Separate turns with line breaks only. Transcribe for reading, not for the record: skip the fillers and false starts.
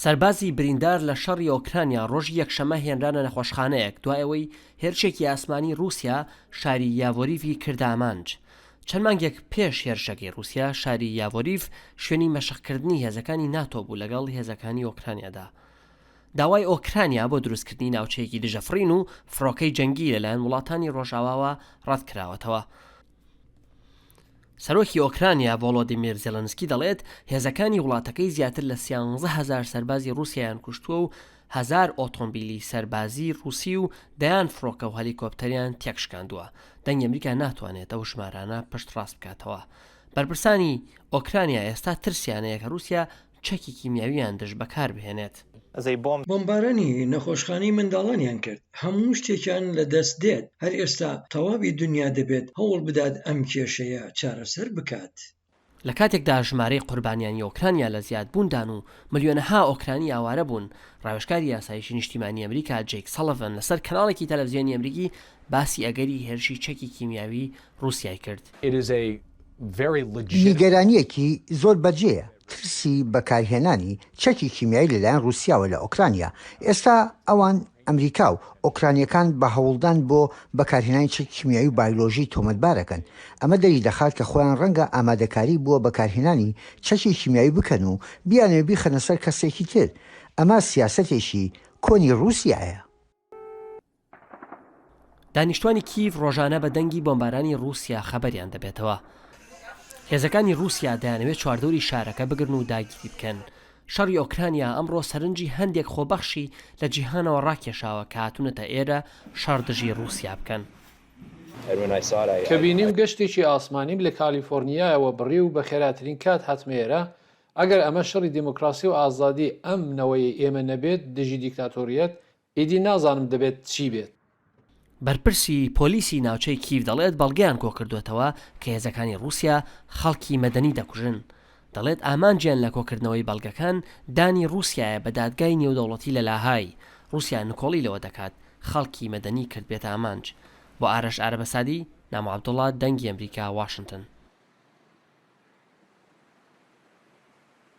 سەربازی بریندار لە شەڕی ئۆکرانیا ڕۆژی یەکشەمە هێنرانە نەخۆشخانەیەک دوای ئەوەی هێرشێکی ئاسمانی رووسیا شاری یاڤۆریڤی کردا ئامانج. چەند مانگێک پێش هێرشەکەی رووسیا شاری یاڤۆریڤ شوێنی مەشقکردنی هێزەکانی ناتۆ بوو لەگەڵ هێزەکانی ئۆکرانیادا. داوای ئۆکرانیا بۆ دروستکردنی ناوچەیەکی دژەفڕین و فڕۆکەی جەنگی لەلایەن وڵاتانی ڕۆژاواوە ڕەتکراوەتەوە. سەرۆکی ئۆکرانیا ڤۆلۆدیمیر زێلەنسکی دەڵێت هێزەکانی وڵاتەکەی زیاتر لە 13,000 سەربازی رووسیایان کوشتووە و 1000 ئۆتۆمبیلی سەربازی رووسی و دەیان فڕۆکە و هەلیکۆپتەریان تێکشکاندووە. دەنگ ئەمریکا ناتوانێت ئەو ژمارانە پشت ڕاست بکاتەوە. بەرپرسانی ئۆکرانیا ئێستا ترسیانەیە کە رووسیا چەکی کیمیاویان دژ بەکار بهێنێت.
بۆمبارانی نەخۆشخانەی منداڵانیان کرد، هەموو شتێکیان لە دەست دێت. هەر ئێستا تەواوی دنیا دەبێت هەوڵ بدات ئەم کێشەیە چارەسەر بکات.
لە کاتێکدا ژمارەی قوربانیانی ئۆکرانیا لە زیادبووندان و ملیۆنەها ئۆکرانی ئاوارە بوون، ڕاوێژکاری یاسایشی نیشتیمانی ئەمریکا جەیک سەڵڤن لەسەر کەناڵێکی تەلەڤیزیۆنی ئەمریکی باسی ئەگەری هێرشی چەکی کیمیاوی رووسیای کرد.
نیگەرانیەکی زۆر بەجێیە. ترسی بەکارهێنانی چەکی کیمیایی لەلایەن رووسیاوە لە ئۆکرانیا. ئێستا ئەوان ئەمریکا و ئۆکرانیەکان بە هەوڵدان بۆ بەکارهێنانی چەکی کیمیایی و بایۆلۆژی تۆمەتبارەکەن. ئەمە دەری دەخات کە خۆیان ڕەنگە ئامادەکاری بۆ بەکارهێنانی چەکی کیمیایی بکەن و بیانێ بیخەنە سەر کەسێکی تر. ئەمە سیاسەتێکی کۆنی رووسیایە.
دانیشتوانی کیڤ ڕۆژانە بە دەنگی بۆمبارانی رووسیا خەبەریان دەبێتەوە. هێزەکانی رووسیا دەیانەوێت چواردەوری شارەکە بگرن و داگیری بکەن. شەڕی ئۆکرانیا ئەمڕۆ سەرنجی هەندێک خۆبەخشی لە جیهانەوە ڕاکێشاوە کە هاتوونەتە ئێرە شەڕدژی رووسیا بکەن.
کە بینیم گەشتێکی ئاسمانیم لە کالیفۆرنیایەوە بڕی و بە خێراترین کات هاتمێرە، ئەگەر ئەمە شەڕی دیموکراسی و ئازادی ئەم نەوەی ئێمە نەبێت دژی دیکتاتۆریەت، ئیدی نازانم دەبێت چی بێت.
بەرپرسی پۆلیسی ناوچەی کیڤ دەڵێت بەڵگەیان کۆ کردوێتەوە کە هێزەکانی رووسیا خەڵکی مەدەنی دەکوژن. دەڵێت ئامانجیان لە کۆکردنەوەی بەڵگەکان دانی رووسیایە بە دادگای نێودەوڵەتی لە لاهای. رووسیا نکۆڵی لەوە دەکات خەڵکی مەدەنی کرد بێتە ئامانج. بۆ ئارەش ئارەبەسادی، نامە عەبدوڵڵا، دەنگی ئەمریکا، واشنگتن.